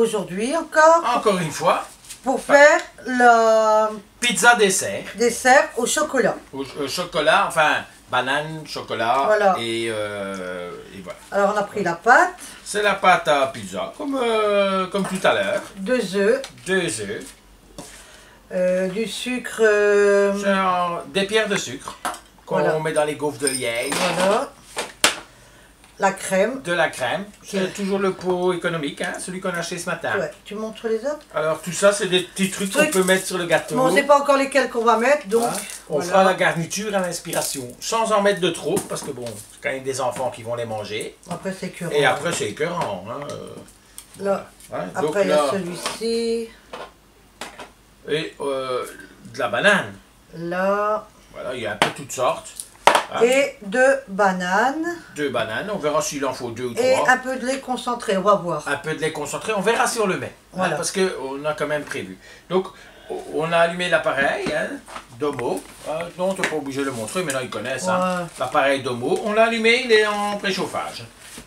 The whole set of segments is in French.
aujourd'hui encore Encore une fois, pour faire le pizza dessert. dessert au chocolat. Au chocolat, enfin, banane, chocolat, Voilà. et voilà. Alors on a pris la pâte, C'est la pâte à pizza, comme tout à l'heure. 2 œufs, 2 œufs, du sucre, genre des pierres de sucre qu'on Voilà. met dans les gaufres de liège, voilà, la crème. de la crème. C'est Ouais. toujours le pot économique, hein, celui qu'on a acheté ce matin. Ouais. Tu montres les autres? Alors tout ça, c'est des petits trucs qu'on peut mettre sur le gâteau. Mais on ne sait pas encore lesquels qu'on va mettre, donc Hein. On voilà. fera la garniture à l'inspiration, sans en mettre de trop, parce que bon, c'est quand même des enfants qui vont les manger. Après c'est écœurant. Et après, c'est écœurant. Hein. Là. Ouais, donc Après il y a là, celui-ci, et de la banane. là, Voilà, il y a un peu toutes sortes. Hein. et 2 bananes, 2 bananes, on verra s'il en faut 2 ou 3. et un peu de lait concentré, on va voir. Un peu de lait concentré, on verra si on le met. Voilà. Hein, parce qu'on a quand même prévu. Donc, on a allumé l'appareil, hein, Domo. Non, tu n'es pas obligé de le montrer, maintenant ils connaissent. Hein, Ouais. l'appareil Domo. On l'a allumé, il est en préchauffage.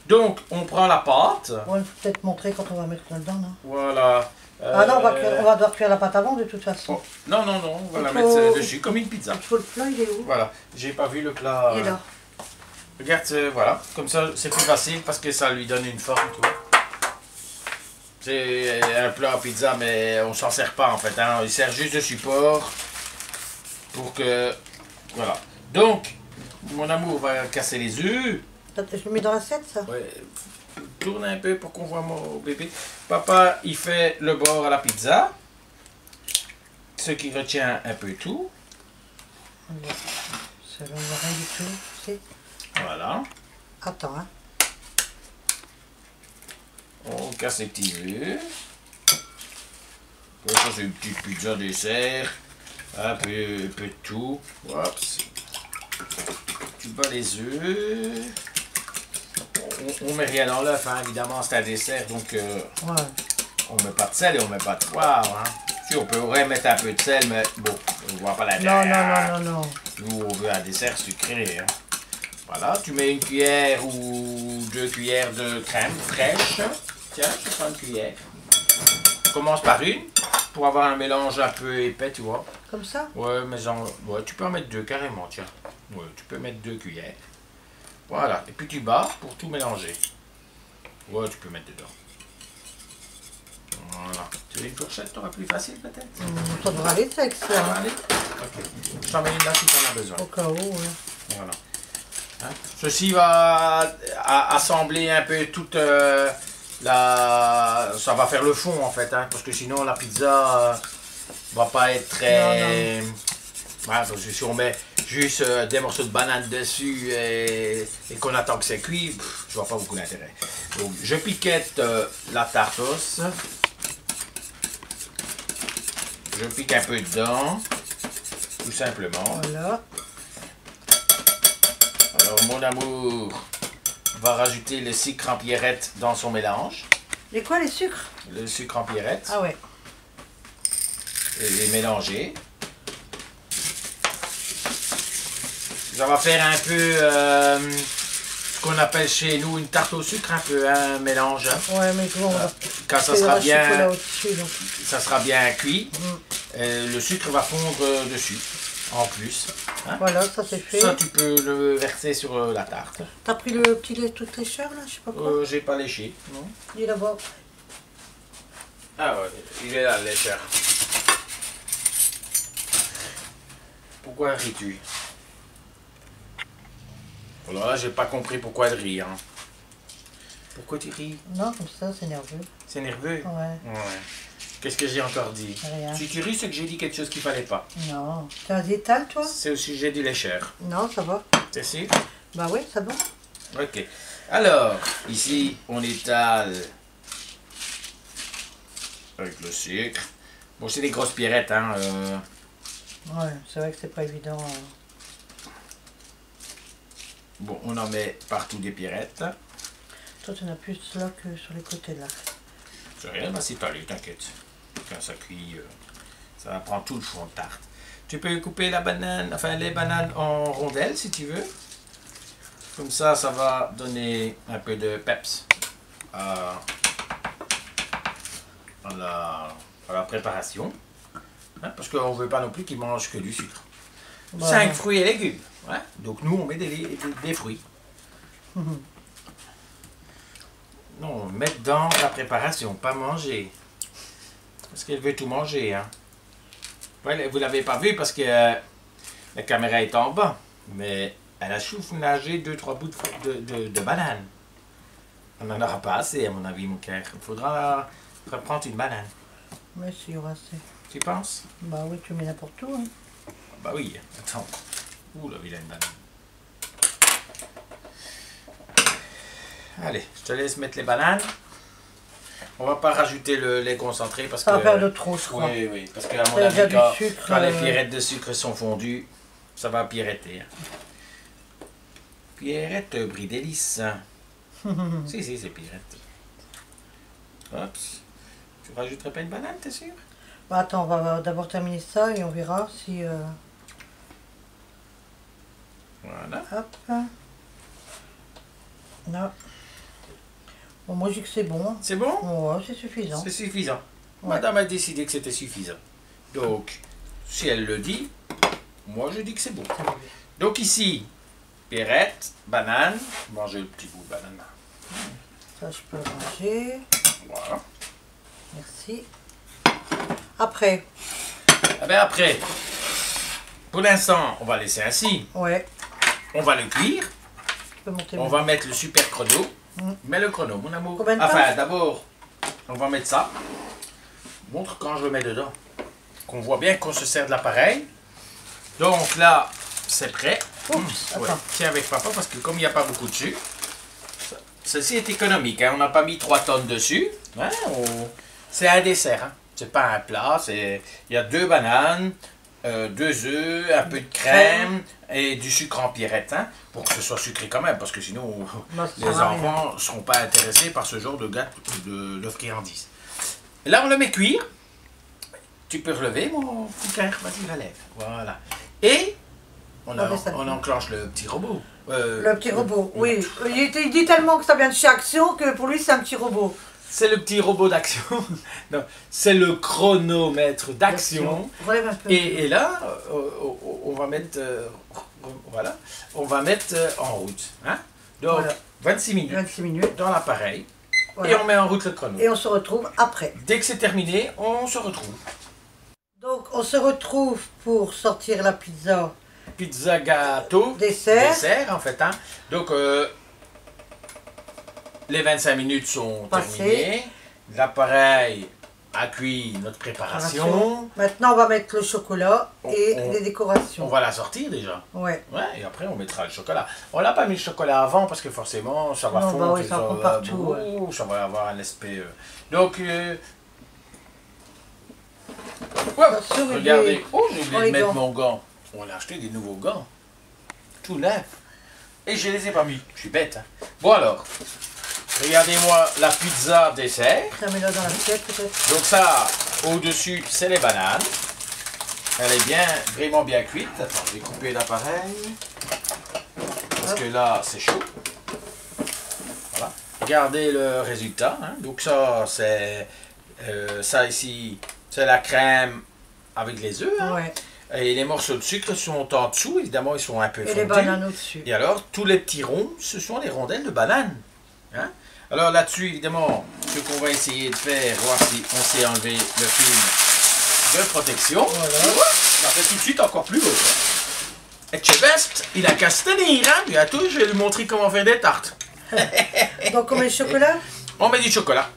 Donc, on prend la pâte. On va peut-être montrer quand on va mettre là-dedans, non? Voilà. Ah non, on va devoir cuire la pâte avant de toute façon. Oh, non, non, non, on va la Il mettre faut- dessus comme une pizza. Il faut le plat, il est où? Voilà, j'ai pas vu le plat. Il est là. Regarde, voilà, comme ça c'est plus facile parce que ça lui donne une forme, tu vois. C'est un plat à pizza, mais on s'en sert pas en fait, hein. Il sert juste de support pour que. Voilà. Donc, mon amour va casser les œufs. Attends, je le mets dans l'assiette, ça? Ouais. Tourne un peu pour qu'on voit mon bébé. Papa, il fait le bord à la pizza. Ce qui retient un peu tout. Ça ne va rien du tout. C'est... Voilà. Attends, hein. On casse les petits œufs. Ça, c'est une petite pizza dessert. Un peu de tout. Oups. Tu bats les œufs. On met rien dans l'œuf, hein. Évidemment, c'est un dessert, donc Ouais. on met pas de sel et on met pas de poivre. Hein. Si, on pourrait mettre un peu de sel, mais bon, on voit pas la Non, non, non, non, non. Nous, on veut un dessert sucré. Hein. Voilà, tu mets une cuillère ou 2 cuillères de crème fraîche. Tiens, je prends une cuillère. On commence par une, pour avoir un mélange un peu épais, tu vois. Comme ça? Ouais, mais ouais, tu peux en mettre 2 carrément, tiens. Ouais, tu peux mettre 2 cuillères. Voilà, et puis tu bats pour tout mélanger. Ouais, tu peux mettre dedans. Voilà. Tu veux une fourchette, t'auras plus facile peut-être? Ça devrait aller avec Ça va ça. aller? Ok. Je t'en mets une là si t'en as besoin. Au cas où, ouais. Voilà. Hein? Ceci va assembler un peu toute la... Ça va faire le fond en fait, hein, parce que sinon la pizza va pas être très... Non, Voilà, parce que si on met juste des morceaux de banane dessus et qu'on attend que c'est cuit, pff, je vois pas beaucoup d'intérêt. Donc je piquette la tartos. Je pique un peu dedans, tout simplement. Voilà. Alors mon amour va rajouter le sucre en pierrette dans son mélange. Les quoi, les sucres? Le sucre en pierrette. Ah ouais. Et les mélanger. Ça va faire un peu ce qu'on appelle chez nous une tarte au sucre, un peu un mélange. Hein. Ouais, mais bon, on va Quand ça faire sera le chocolat bien, au-dessus, donc. ça sera bien cuit, le sucre va fondre dessus, en plus. Hein. Voilà, ça c'est fait. Ça, tu peux le verser sur la tarte. T'as pris le petit lait tout lécheur, là? Je sais pas quoi. J'ai pas léché, non? Il est là-bas. Ah ouais, il est là, le lécheur. Pourquoi ris-tu? Alors là, j'ai pas compris pourquoi elle rit. Hein. Pourquoi tu ris? Non, comme ça, c'est nerveux. C'est nerveux? Ouais. Ouais. Qu'est-ce que j'ai encore dit? Rien. Si tu ris, c'est que j'ai dit quelque chose qu'il fallait pas. Non. T'as un détal, toi? C'est au sujet du lécheur. Non, ça va. C'est sûr? Bah oui, ça va. Ok. Alors, ici, on étale avec le sucre. Bon, c'est des grosses pierrettes, hein. Ouais, c'est vrai que c'est pas évident. Bon, on en met partout des pierrettes. Toi, tu en as plus là que sur les côtés, là. C'est rien, bah c'est allé, t'inquiète. Quand ça cuit, ça va prendre tout le fond de tarte. Tu peux couper la banane, enfin les bananes en rondelles si tu veux. Comme ça, ça va donner un peu de peps à la préparation. Hein, parce qu'on ne veut pas non plus qu'ils mangent que du sucre. Bah, 5 fruits et légumes. Hein. Donc nous, on met des fruits. Non, mettre dans la préparation, pas manger. Parce qu'elle veut tout manger. Hein. Ouais, vous ne l'avez pas vu parce que la caméra est en bas. Mais elle a chouflagé 2-3 bouts de banane. On n'en aura pas assez, à mon avis, mon cœur. Il faudra reprendre une banane. mais si, il y aura assez. Tu penses? Bah oui, tu mets n'importe où. Hein. Bah oui, attends. Ouh, la vilaine banane. Allez, je te laisse mettre les bananes. On va pas rajouter le lait concentré parce Ça que... va faire de trop, je crois. Oui, oui, parce qu'à mon Il y a avis, déjà du quand, sucre, quand les pierrettes de sucre sont fondues, ça va piretter. Hein. Pierrette brie délice. Si, c'est pierrette. Oups. Tu rajouterais pas une banane, t'es sûr? Bah attends, on va d'abord terminer ça et on verra si... Voilà. Hop. Là. Bon, moi je dis que c'est bon. C'est bon? Ouais, c'est suffisant. C'est suffisant. Ouais. Madame a décidé que c'était suffisant. Donc, si elle le dit, moi je dis que c'est bon. Donc ici, pierrette, banane. Mangez le petit bout de banane. Ça, je peux ranger. Voilà. Merci. Après, Ah ben après, pour l'instant, on va laisser ainsi. ouais, On va le cuire. tu peux monter. On va mettre le super chrono. Mm. Mets le chrono, mon amour. Combien de temps? Enfin, d'abord, on va mettre ça. Montre quand je le mets dedans. Qu'on voit bien qu'on se sert de l'appareil. Donc là, c'est prêt. Oups, Ouais. attends. Tiens avec papa parce que comme il n'y a pas beaucoup de sucre, ceci est économique. Hein. On n'a pas mis 3 tonnes dessus. Hein, c'est un dessert. Hein. C'est pas un plat. Il y a 2 bananes, 2 œufs, un peu de crème et du sucre en pierrette. Hein, pour que ce soit sucré quand même. Parce que sinon, Bah, ça les sert à rien. enfants ne seront pas intéressés par ce genre de gâteau, de friandises. Et là, on le met cuire. Tu peux relever, mon petit cœur. Vas-y, relève. Voilà. Et on enclenche le petit robot. Le petit robot, oui. Il dit tellement que ça vient de chez Action que pour lui c'est un petit robot. C'est le petit robot d'action. Non, c'est le chronomètre d'action. Relève un peu. Et là, on va mettre, voilà, on va mettre en route. Hein? Donc, Voilà. 26 minutes 26 minutes. dans l'appareil. Voilà. Et on met en route le chrono. Et on se retrouve après. Dès que c'est terminé, on se retrouve. Donc on se retrouve pour sortir la pizza. Pizza gâteau. Dessert. En fait. Hein. Donc, les 25 minutes sont Passées. terminées. L'appareil a cuit notre préparation. Maintenant on va mettre le chocolat et On- les décorations. On va la sortir déjà. Ouais. Ouais, et après on mettra le chocolat. On l'a pas mis le chocolat avant parce que forcément ça va Non, fondre. bah oui, et ça fond partout, ouh, ça va avoir un aspect. Donc, Attention, il regardez. est- Oh, j'ai oublié Oh, de les mettre gants. mon gant. On a acheté des nouveaux gants. Tout neuf. Et je les ai pas mis. Je suis bête. Hein. Bon alors, regardez-moi la pizza dessert. Ça met là dans l'assiette peut-être. Donc ça, au-dessus, c'est les bananes. Elle est bien, vraiment bien cuite. Attends, je vais couper l'appareil. Parce que là, c'est chaud. Voilà. Regardez le résultat. Hein. Donc ça, c'est... ça ici, c'est la crème avec les œufs. Hein. Ouais. Et les morceaux de sucre sont en dessous. Évidemment, ils sont un peu Et fondus. les bananes au-dessus. Et alors, tous les petits ronds, ce sont les rondelles de banane. Hein? Alors là-dessus, évidemment, ce qu'on va essayer de faire, voir si on sait enlever le film de protection. Voilà. Ça fait tout de suite encore plus haut. Et Chebest, il a qu'à se tenir. Hein? Bientôt, je vais lui montrer comment faire des tartes. Donc on met le chocolat. On met du chocolat.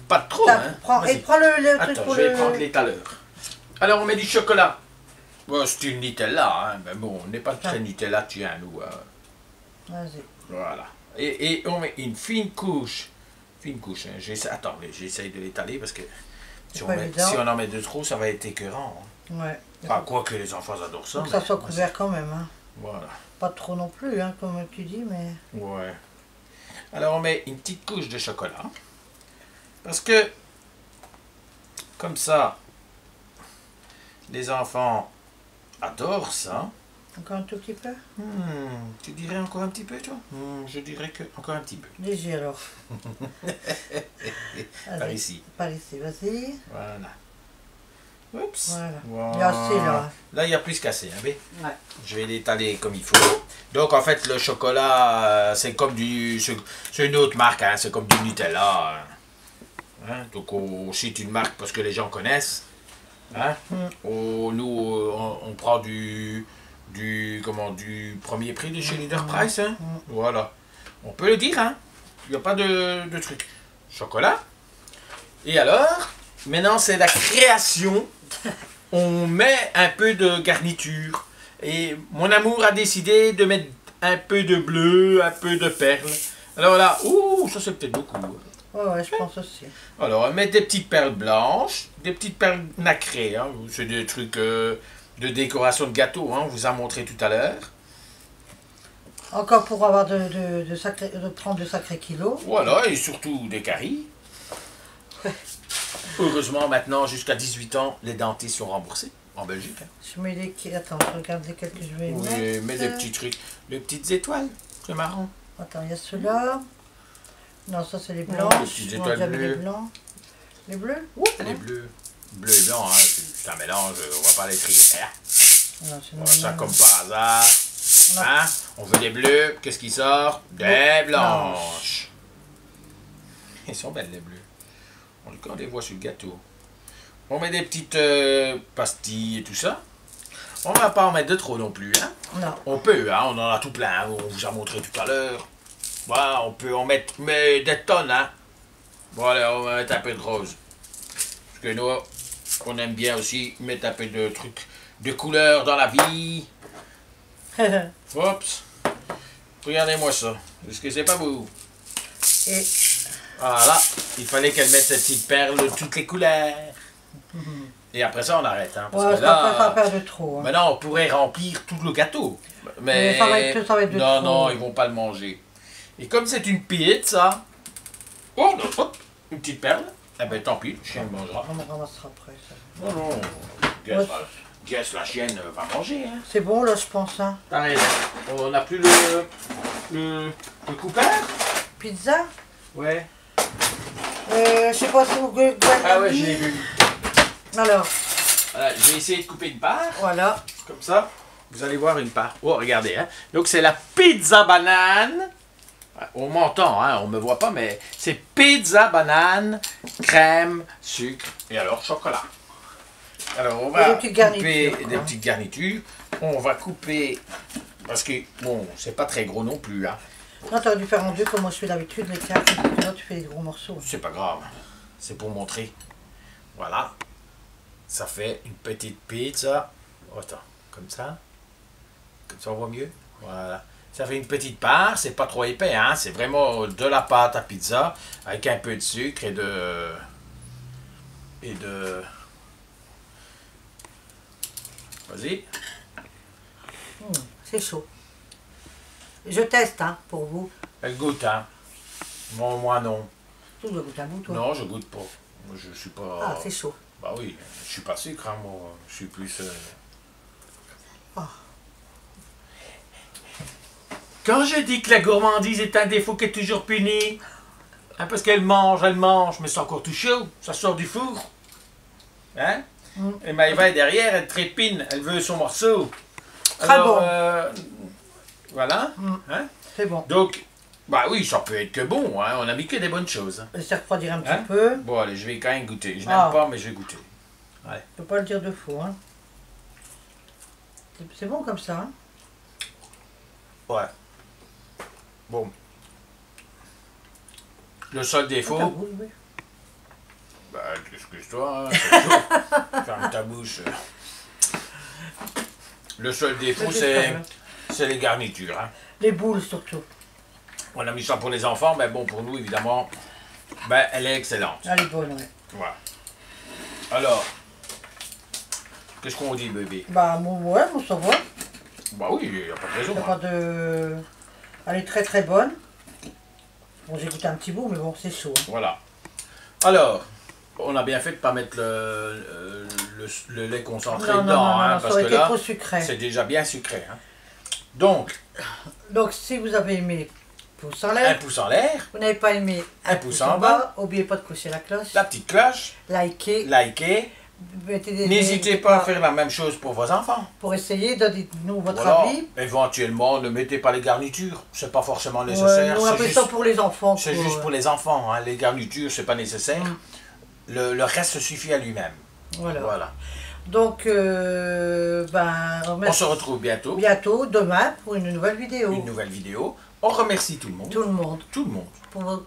Pas trop, Ça, hein? prends, Vas-y. et prends le truc Attends, pour je vais le... prendre l'étaleur. Alors, on met du chocolat. Bon, c'est une Nutella, hein? Mais bon, on n'est pas très Nutella, tiens, nous. Vas-y. Voilà. Et on met une fine couche. Fine couche. Hein. Attends, j'essaye de l'étaler parce que si pas évident. on en met de trop, ça va être écœurant. Hein. Ouais. Enfin, quoi que les enfants adorent ça. Faut que ça mais- soit couvert quand même. Hein. Voilà. Pas trop non plus, hein, comme tu dis, mais... Ouais. Alors, on met une petite couche de chocolat. Parce que, comme ça, les enfants adorent ça. Encore un tout petit peu? Tu dirais encore un petit peu, toi? Je dirais que encore un petit peu. Léger alors. Par ici. Par ici, vas-y. Voilà. Oups. Voilà. Il y a assez là. Là, il y a plus qu'assez. Hein, mais Ouais. je vais l'étaler comme il faut. Donc, en fait, le chocolat, c'est comme du... C'est une autre marque, hein, c'est comme du Nutella. Hein? Donc, c'est une marque parce que les gens connaissent. Hein? Nous, on prend du premier prix de chez Leader Price. Hein? Voilà. On peut le dire, hein? Il n'y a pas de truc. Chocolat. Et alors, maintenant, c'est la création. On met un peu de garniture. Et mon amour a décidé de mettre un peu de bleu, un peu de perles. Alors là, ça c'est peut-être beaucoup. Ouais, je pense aussi. Alors, on met des petites perles blanches, des petites perles nacrées. Hein. C'est des trucs de décoration de gâteau, hein, on vous a montré tout à l'heure. Encore pour avoir de prendre de sacrés kilos. Voilà, et surtout des caries. Heureusement, maintenant, jusqu'à 18 ans, les dentistes sont remboursés en Belgique. Hein. Je mets les... Attends, je regarde lesquels que je vais mettre. Oui, mets des petits trucs, des petites étoiles, c'est marrant. Attends, il y a ceux-là. Non, ça c'est les blancs. Les petites étoiles bleues. Les blancs. Les bleus? Les bleus. Bleu et blanc, hein, c'est un mélange, on va pas les trier. Voilà, ça comme par hasard. Hein? On veut des bleus, qu'est-ce qui sort? Des blanches. Ils sont belles les bleus. On les voit sur le gâteau. On met des petites pastilles et tout ça. On va pas en mettre de trop non plus. Hein? Non. On peut, hein, on en a tout plein. On vous a montré tout à l'heure. Voilà, on peut en mettre mais des tonnes. Hein? Voilà, on va mettre un peu de rose. Parce que nous, on aime bien aussi mettre un peu de trucs de couleur dans la vie. Oups. Regardez-moi ça. Est-ce que c'est pas beau? Et... Voilà. Il fallait qu'elle mette cette petite perle de toutes les couleurs. Et après ça, on arrête. Hein, parce que là, ça va faire de trop. Hein. Maintenant, on pourrait remplir tout le gâteau. Mais ça va être de non, trop. Non, ils vont pas le manger. Et comme c'est une pizza, oh, non, hop, une petite perle, eh ben tant pis, le chien le mangera. On le ramassera après. Ça. Non, non. Guess, la chienne va manger. Hein. C'est bon là, je pense. Hein. Pareil, on n'a plus le coupeur? Pizza? Ouais. Je sais pas si vous... Ah ouais, je l'ai vu. Alors. Voilà, je vais essayer de couper une part. Voilà. Comme ça, vous allez voir une part. Oh, regardez. Hein. Donc c'est la pizza banane. On m'entend, hein, on me voit pas, mais c'est pizza banane, crème, sucre et alors chocolat. Alors on va couper des petites garnitures. On va couper, parce que bon, c'est pas très gros non plus. Hein. Non, tu aurais dû faire en deux comme moi je fais d'habitude, mais tiens, là tu fais des gros morceaux. C'est pas grave, c'est pour montrer. Voilà, ça fait une petite pizza. Oh, attends, comme ça on voit mieux. Voilà. Ça fait une petite part, c'est pas trop épais, hein? C'est vraiment de la pâte à pizza avec un peu de sucre et de... Vas-y. C'est chaud. Je teste, hein, pour vous. Elle goûte, hein? Non, moi non. Tu dois goûter un bout, toi. Non, je goûte pas. Moi, je suis pas... Ah, c'est chaud. Bah oui, je suis pas sucre, hein, moi. Je suis plus... Oh. Quand je dis que la gourmandise est un défaut qui est toujours puni, hein, parce qu'elle mange, mais c'est encore tout chaud, ça sort du four. Hein? Et Maëva est derrière, elle trépine, elle veut son morceau. Très bon. Voilà. Hein? C'est bon. Donc, bah oui, ça peut être que bon, hein, on a mis que des bonnes choses. Laissez refroidir un petit peu. Bon, allez, je vais quand même goûter. Je n'aime pas, mais je vais goûter. Allez. Je peux pas le dire deux fois. Hein. C'est bon comme ça. Hein? Ouais. Bon. Le seul défaut... Bah, excuse-toi, hein, c'est chaud. Ferme ta bouche. Le seul défaut, c'est les garnitures. Hein. Les boules, surtout. On a mis ça pour les enfants, mais bon, pour nous, évidemment, ben, elle est excellente. Elle est bonne, oui. Voilà. Alors, qu'est-ce qu'on dit, bébé? Bah, ouais, bon, ça va. Bah oui, il n'y a pas de raison. Il n'y a pas de... Elle est très très bonne. Bon, j'ai goûté un petit bout, mais bon, c'est chaud. Hein. Voilà. Alors, on a bien fait de ne pas mettre le le lait concentré Non, dedans, non, hein, ça parce aurait que été là, trop sucré. c'est déjà bien sucré. Hein. Donc, si vous avez aimé, pouce en un l'air. pouce en l'air, Vous n'avez pas aimé, un pouce en bas. N'oubliez pas de cocher la cloche. La petite cloche, Likez. likez. N'hésitez pas à faire la même chose pour vos enfants. Pour essayer, donnez-nous votre Voilà. avis. Éventuellement, ne mettez pas les garnitures, c'est pas forcément Ouais, nécessaire. nous, on c'est appelle juste, ça pour les enfants. c'est juste pour les enfants, hein. Les garnitures, c'est pas nécessaire. Le reste suffit à lui-même. Voilà. Donc, On se retrouve bientôt. Bientôt, demain, pour une nouvelle vidéo. Une nouvelle vidéo. On remercie tout le monde. Tout le monde. Tout le monde.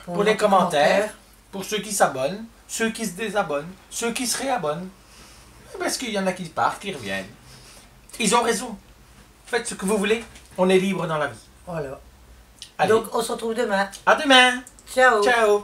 Pour les commentaires, pour ceux qui s'abonnent, ceux qui se désabonnent, ceux qui se réabonnent. Parce qu'il y en a qui partent, qui reviennent. Ils ont raison. Faites ce que vous voulez. On est libre dans la vie. Voilà. Allez. Donc, on se retrouve demain. À demain. Ciao. Ciao.